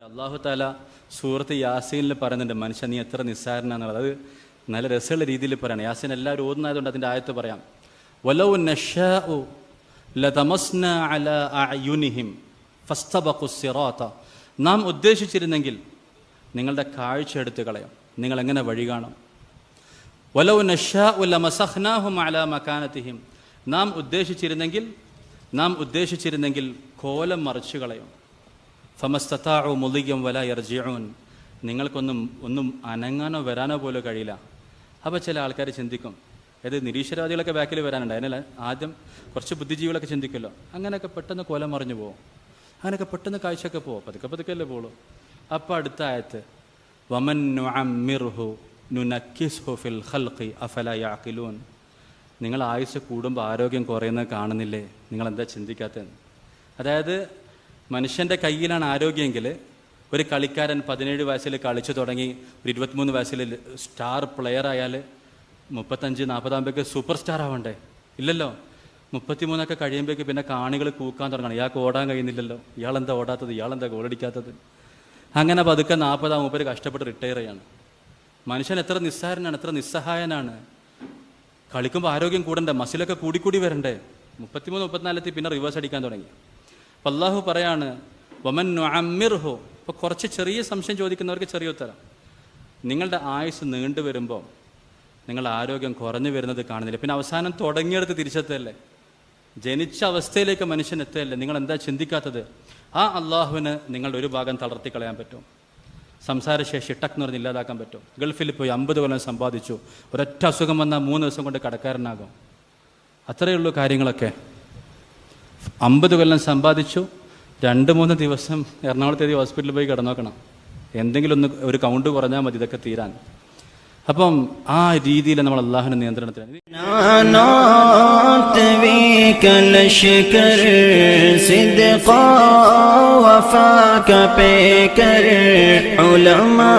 അള്ളാഹു താല സൂറത്ത് യാസീനിൽ പറയുന്നുണ്ട്, മനുഷ്യൻ നീ എത്ര നിസ്സാരനാന്നുള്ളത്. അത് നല്ല രസമുള്ള രീതിയിൽ പറയണം. യാസീൻ എല്ലാവരും ഓതുന്നതായതുകൊണ്ട് അതിൻ്റെ ആയത്ത് പറയാം. വലൗ നശാഉ ലതമസ്നാ അലാ അഅയുനിഹിം ഫസ്തബഖു സിറാത്ത. നാം ഉദ്ദേശിച്ചിരുന്നെങ്കിൽ നിങ്ങളുടെ കാഴ്ച എടുത്ത് കളയാം, നിങ്ങൾ എങ്ങനെ വഴി കാണും. വലൗ നശാഉ ലമസഖ്നാഹും അലാ മകാനതിഹിം. നാം ഉദ്ദേശിച്ചിരുന്നെങ്കിൽ കോലം മറിച്ചു കളയും. ഫമസ്തതാഉ മുളിയം വലാ യർജിഊൻ. നിങ്ങൾക്കൊന്നും അനങ്ങാനോ വരാനോ പോലും കഴിയില്ല. അപ്പോൾ ചില ആൾക്കാർ ചിന്തിക്കും, ഏത് നിരീശ്വരവാദികളൊക്കെ ബാക്കിൽ വരാനുണ്ട്, അതിനല്ല ആദ്യം കുറച്ച് ബുദ്ധിജീവികളൊക്കെ ചിന്തിക്കുമല്ലോ, അങ്ങനെയൊക്കെ പെട്ടെന്ന് കോലം മറിഞ്ഞു പോകും, അങ്ങനെയൊക്കെ പെട്ടെന്ന് കാഴ്ചയൊക്കെ പോകും, പതുക്കെ പോകുള്ളൂ. അപ്പോൾ അടുത്ത ആയത്ത് വമൻ നുഅമ്മിർഹു നുനക്കിസ്ഹു ഫിൽ ഖൽഖി അഫലാ യഅഖിലൂൻ. നിങ്ങൾ ആയുസ് കൂടുമ്പോൾ ആരോഗ്യം കുറയുന്നത് കാണുന്നില്ലേ, നിങ്ങളെന്താ ചിന്തിക്കാത്തത്? അതായത് മനുഷ്യൻ്റെ കയ്യിലാണ് ആരോഗ്യമെങ്കിൽ ഒരു കളിക്കാരൻ 17 വയസ്സിൽ കളിച്ചു തുടങ്ങി ഒരു 23 വയസ്സിൽ സ്റ്റാർ പ്ലെയർ ആയാൽ 35-40 ആകുമ്പോഴേക്ക് സൂപ്പർ സ്റ്റാർ ആവണ്ടേ? ഇല്ലല്ലോ. 33 കഴിയുമ്പോഴേക്ക് പിന്നെ കാണികൾ കൂക്കാൻ തുടങ്ങണം, ഇയാൾക്ക് ഓടാൻ കഴിയുന്നില്ലല്ലോ, ഇയാളെന്താ ഓടാത്തത്, ഇയാളെന്താ ഗോളടിക്കാത്തത്. അങ്ങനെ പതുക്കെ 40 കഷ്ടപ്പെട്ട് റിട്ടയർ ചെയ്യാണ്. മനുഷ്യൻ എത്ര നിസ്സാരനാണ്, എത്ര നിസ്സഹായനാണ്. കളിക്കുമ്പോൾ ആരോഗ്യം കൂടണ്ടേ, മസിലൊക്കെ കൂടിക്കൂടി വരണ്ടേ. 33-34 പിന്നെ റിവേഴ്സ് അടിക്കാൻ തുടങ്ങി. അപ്പം അള്ളാഹു പറയാണ് വമൻ നുഅമ്മിർഹു. ഇപ്പോൾ കുറച്ച് ചെറിയ സംശയം ചോദിക്കുന്നവർക്ക് ചെറിയ ഉത്തരം. നിങ്ങളുടെ ആയുസ് നീണ്ടു വരുമ്പോൾ നിങ്ങളുടെ ആരോഗ്യം കുറഞ്ഞു വരുന്നത് കാണുന്നില്ല, പിന്നെ അവസാനം തുടങ്ങിയെടുത്ത് തിരിച്ചെത്തല്ലേ, ജനിച്ച അവസ്ഥയിലേക്ക് മനുഷ്യൻ എത്തുകയല്ലേ. നിങ്ങൾ എന്താ ചിന്തിക്കാത്തത്? ആ അള്ളാഹുവിന് നിങ്ങളുടെ ഒരു ഭാഗം തളർത്തി കളയാൻ പറ്റും, സംസാരശേഷി ടക്ക് എന്ന് പറഞ്ഞ് ഇല്ലാതാക്കാൻ പറ്റും. ഗൾഫിൽ പോയി 50 കൊല്ലം സമ്പാദിച്ചു, ഒരൊറ്റ അസുഖം വന്നാൽ 3 ദിവസം കൊണ്ട് കടക്കാരനാകും. അത്രയേ ഉള്ളൂ കാര്യങ്ങളൊക്കെ. 50 കൊല്ലം സമ്പാദിച്ചു, 2-3 ദിവസം എറണാകുളത്തേക്ക് ഹോസ്പിറ്റലിൽ പോയി കിടന്നോക്കണം, എന്തെങ്കിലും ഒരു കൗണ്ട് കുറഞ്ഞാൽ മതി ഇതൊക്കെ തീരാൻ. അപ്പം ആ രീതിയിൽ നമ്മൾ അള്ളാഹുവിന്റെ നിയന്ത്രണത്തിലാണ്. ഉലമാ